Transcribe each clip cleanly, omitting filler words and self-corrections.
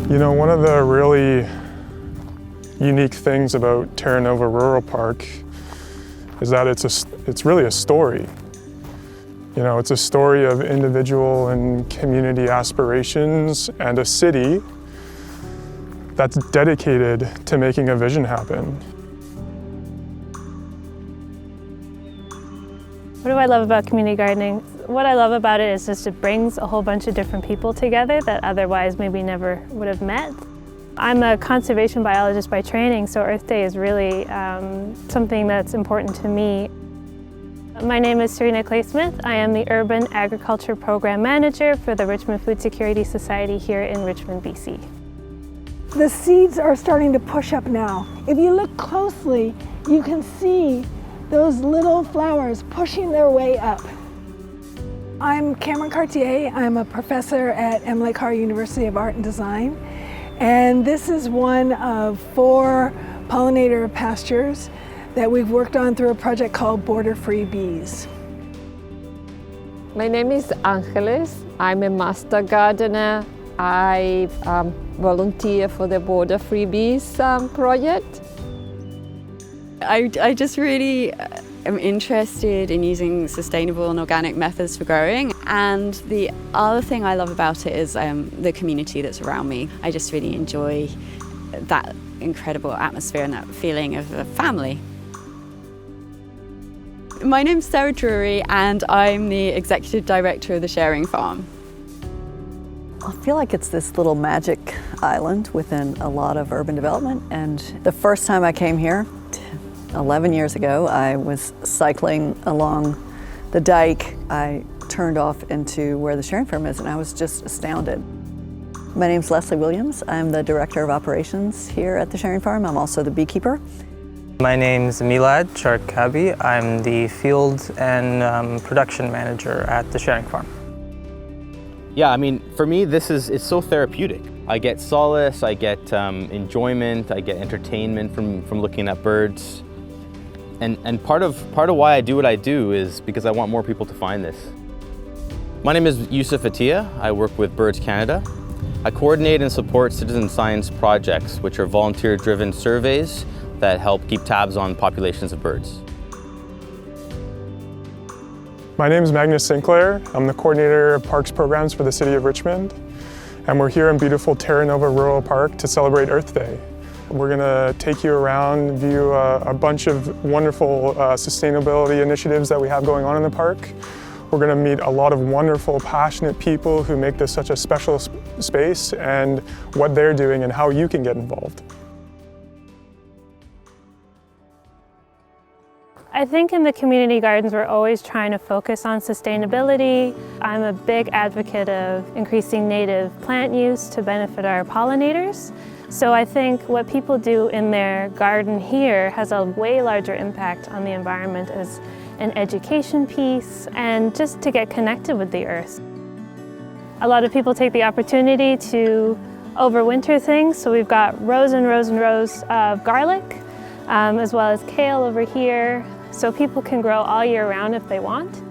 You know, one of the really unique things about Terra Nova Rural Park is that it's really a story. You know, it's a story of individual and community aspirations and a city that's dedicated to making a vision happen. What do I love about community gardening? What I love about it is just it brings a whole bunch of different people together that otherwise maybe never would have met. I'm a conservation biologist by training, so Earth Day is really something that's important to me. My name is Serena Clay-Smith. I am the Urban Agriculture Program Manager for the Richmond Food Security Society here in Richmond, BC. The seeds are starting to push up now. If you look closely, you can see those little flowers pushing their way up. I'm Cameron Cartier. I'm a professor at Emily Carr University of Art and Design. And this is one of 4 pollinator pastures that we've worked on through a project called Border-Free Bees. My name is Angeles. I'm a master gardener. I volunteer for the Border-Free Bees project. I just really am interested in using sustainable and organic methods for growing, and the other thing I love about it is the community that's around me. I just really enjoy that incredible atmosphere and that feeling of a family. My name's Sarah Drury and I'm the Executive Director of the Sharing Farm. I feel like it's this little magic island within a lot of urban development, and the first time I came here 11 years ago, I was cycling along the dike. I turned off into where the Sharing Farm is and I was just astounded. My name's Leslie Williams. I'm the Director of Operations here at the Sharing Farm. I'm also the beekeeper. My name's Milad Charkabi. I'm the Field and Production Manager at the Sharing Farm. Yeah, I mean, for me, it's so therapeutic. I get solace, I get enjoyment, I get entertainment from looking at birds. And part of why I do what I do is because I want more people to find this. My name is Yusuf Attia. I work with Birds Canada. I coordinate and support citizen science projects, which are volunteer-driven surveys that help keep tabs on populations of birds. My name is Magnus Sinclair. I'm the coordinator of parks programs for the City of Richmond. And we're here in beautiful Terra Nova Rural Park to celebrate Earth Day. We're going to take you around, view a bunch of wonderful sustainability initiatives that we have going on in the park. We're going to meet a lot of wonderful, passionate people who make this such a special space and what they're doing and how you can get involved. I think in the community gardens we're always trying to focus on sustainability. I'm a big advocate of increasing native plant use to benefit our pollinators. So I think what people do in their garden here has a way larger impact on the environment as an education piece and just to get connected with the earth. A lot of people take the opportunity to overwinter things, so we've got rows and rows and rows of garlic, as well as kale over here, so people can grow all year round if they want.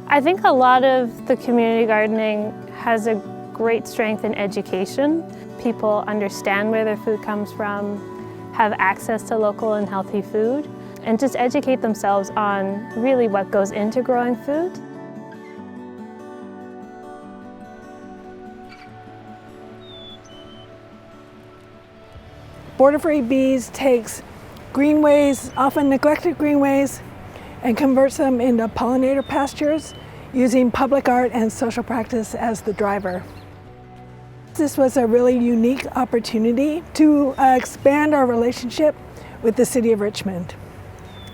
I think a lot of the community gardening has a great strength in education. People understand where their food comes from, have access to local and healthy food, and just educate themselves on really what goes into growing food. Border-Free Bees takes greenways, often neglected greenways, and converts them into pollinator pastures using public art and social practice as the driver. This was a really unique opportunity to expand our relationship with the City of Richmond.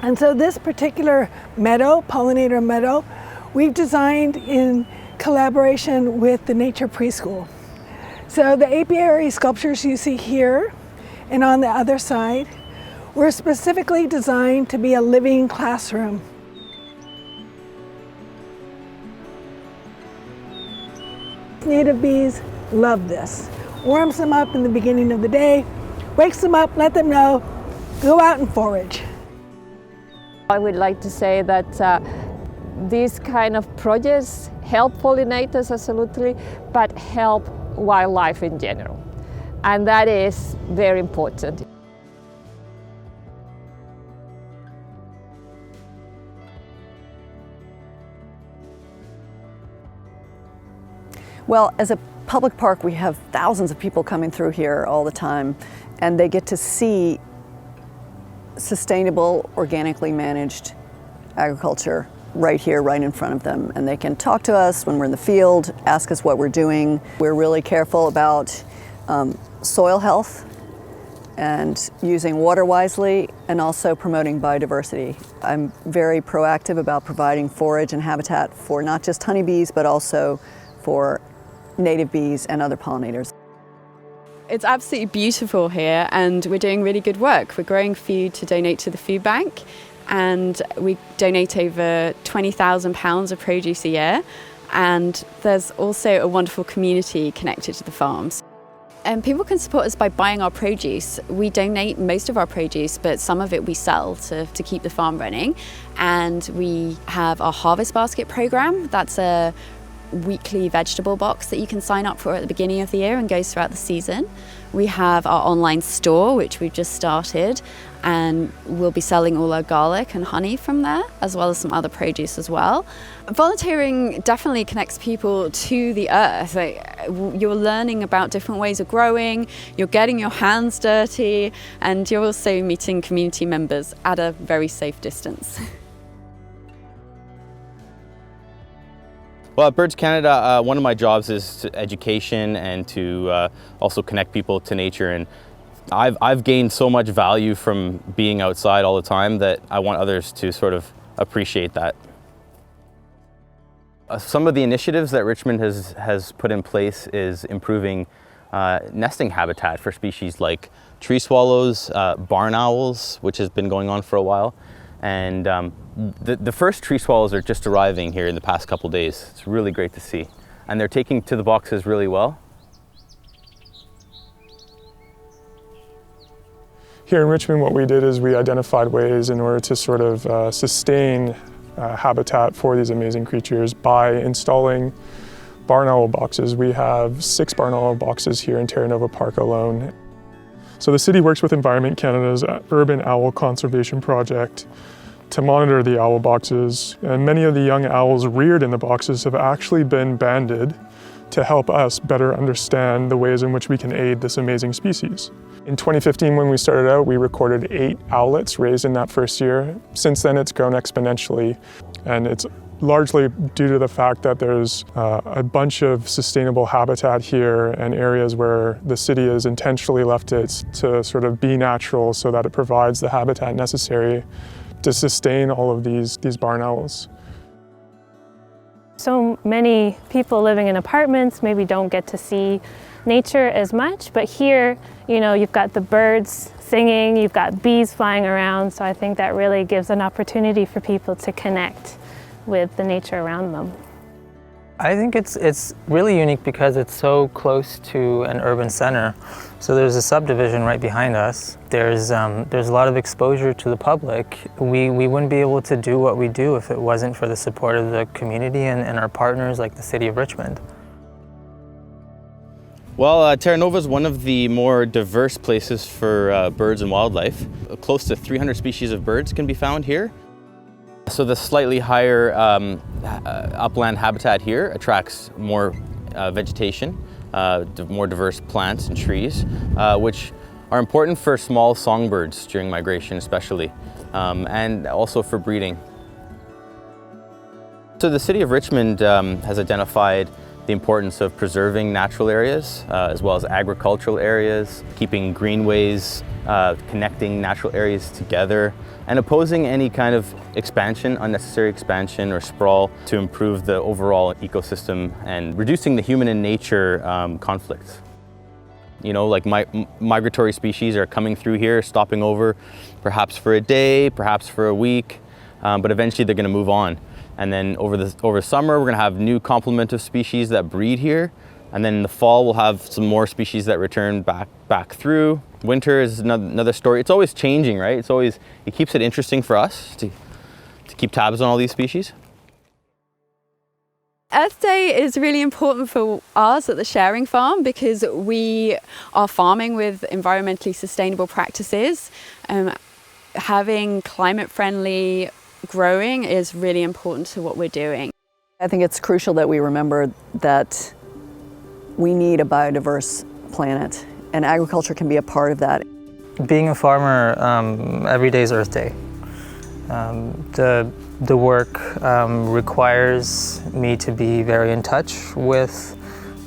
And so this particular meadow, pollinator meadow, we've designed in collaboration with the Nature Preschool. So the apiary sculptures you see here and on the other side were specifically designed to be a living classroom. Native bees love this. Warms them up in the beginning of the day, wakes them up, let them know, go out and forage. I would like to say that these kind of projects help pollinators, absolutely, but help wildlife in general. And that is very important. Well, as a public park, we have thousands of people coming through here all the time, and they get to see sustainable, organically managed agriculture right here, right in front of them. And they can talk to us when we're in the field, ask us what we're doing. We're really careful about soil health and using water wisely, and also promoting biodiversity. I'm very proactive about providing forage and habitat for not just honeybees, but also for native bees and other pollinators. It's absolutely beautiful here, and we're doing really good work. We're growing food to donate to the food bank, and we donate over 20,000 pounds of produce a year. And there's also a wonderful community connected to the farms. And people can support us by buying our produce. We donate most of our produce, but some of it we sell to keep the farm running. And we have our Harvest Basket program. That's a weekly vegetable box that you can sign up for at the beginning of the year and goes throughout the season. We have our online store, which we've just started, and we'll be selling all our garlic and honey from there, as well as some other produce as well. Volunteering definitely connects people to the earth. You're learning about different ways of growing, you're getting your hands dirty, and you're also meeting community members at a very safe distance. Well, at Birds Canada, one of my jobs is education and to also connect people to nature. And I've gained so much value from being outside all the time that I want others to sort of appreciate that. Some of the initiatives that Richmond has put in place is improving nesting habitat for species like tree swallows, barn owls, which has been going on for a while. And the first tree swallows are just arriving here in the past couple days. It's really great to see. And they're taking to the boxes really well. Here in Richmond, what we did is we identified ways in order to sort of sustain habitat for these amazing creatures by installing barn owl boxes. We have 6 barn owl boxes here in Terra Nova Park alone. So the city works with Environment Canada's Urban Owl Conservation Project to monitor the owl boxes, and many of the young owls reared in the boxes have actually been banded to help us better understand the ways in which we can aid this amazing species. In 2015, when we started out, we recorded 8 owlets raised in that first year. Since then, it's grown exponentially, and it's largely due to the fact that there's a bunch of sustainable habitat here and areas where the city has intentionally left it to sort of be natural so that it provides the habitat necessary to sustain all of these barn owls. So many people living in apartments maybe don't get to see nature as much, but here, you know, you've got the birds singing, you've got bees flying around, so I think that really gives an opportunity for people to connect with the nature around them. I think it's really unique because it's so close to an urban center. So there's a subdivision right behind us. There's a lot of exposure to the public. We wouldn't be able to do what we do if it wasn't for the support of the community and our partners like the City of Richmond. Well, Terra Nova is one of the more diverse places for birds and wildlife. Close to 300 species of birds can be found here. So the slightly higher upland habitat here attracts more vegetation, more diverse plants and trees, which are important for small songbirds during migration especially, and also for breeding. So the City of Richmond has identified the importance of preserving natural areas as well as agricultural areas, keeping greenways, connecting natural areas together, and opposing any kind of expansion, unnecessary expansion or sprawl to improve the overall ecosystem and reducing the human and nature conflicts. You know, like migratory species are coming through here, stopping over perhaps for a day, perhaps for a week, but eventually they're going to move on. And then over summer, we're going to have new complement of species that breed here. And then in the fall, we'll have some more species that return back through. Winter is another story. It's always changing, right? It keeps it interesting for us to keep tabs on all these species. Earth Day is really important for us at the Sharing Farm because we are farming with environmentally sustainable practices. Having climate-friendly growing is really important to what we're doing. I think it's crucial that we remember that we need a biodiverse planet, and agriculture can be a part of that. Being a farmer, every day is Earth Day. The work requires me to be very in touch with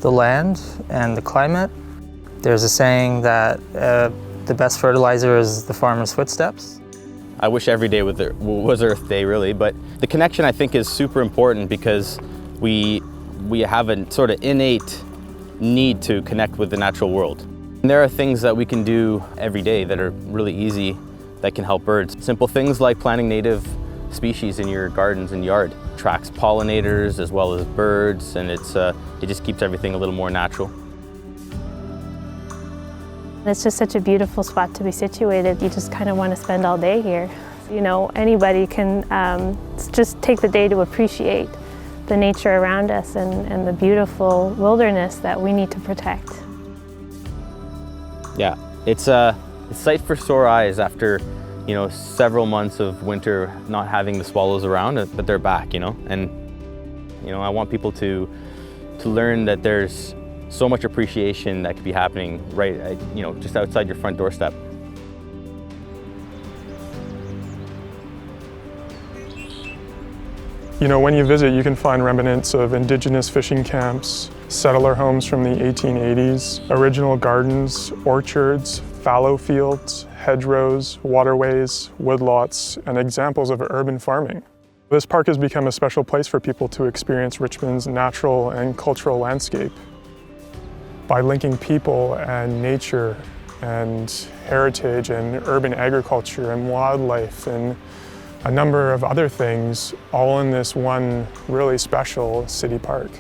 the land and the climate. There's a saying that the best fertilizer is the farmer's footsteps. I wish every day was Earth Day, really, but the connection I think is super important because we have a sort of innate need to connect with the natural world. And there are things that we can do every day that are really easy that can help birds. Simple things like planting native species in your gardens and yard attracts pollinators as well as birds, and it just keeps everything a little more natural. It's just such a beautiful spot to be situated. You just kind of want to spend all day here. You know, anybody can just take the day to appreciate the nature around us and the beautiful wilderness that we need to protect. Yeah, it's a sight for sore eyes after, you know, several months of winter not having the swallows around, but they're back, you know. And, you know, I want people to learn that there's so much appreciation that could be happening right, you know, just outside your front doorstep. You know, when you visit, you can find remnants of indigenous fishing camps, settler homes from the 1880s, original gardens, orchards, fallow fields, hedgerows, waterways, woodlots, and examples of urban farming. This park has become a special place for people to experience Richmond's natural and cultural landscape. By linking people and nature and heritage and urban agriculture and wildlife and a number of other things, all in this one really special city park.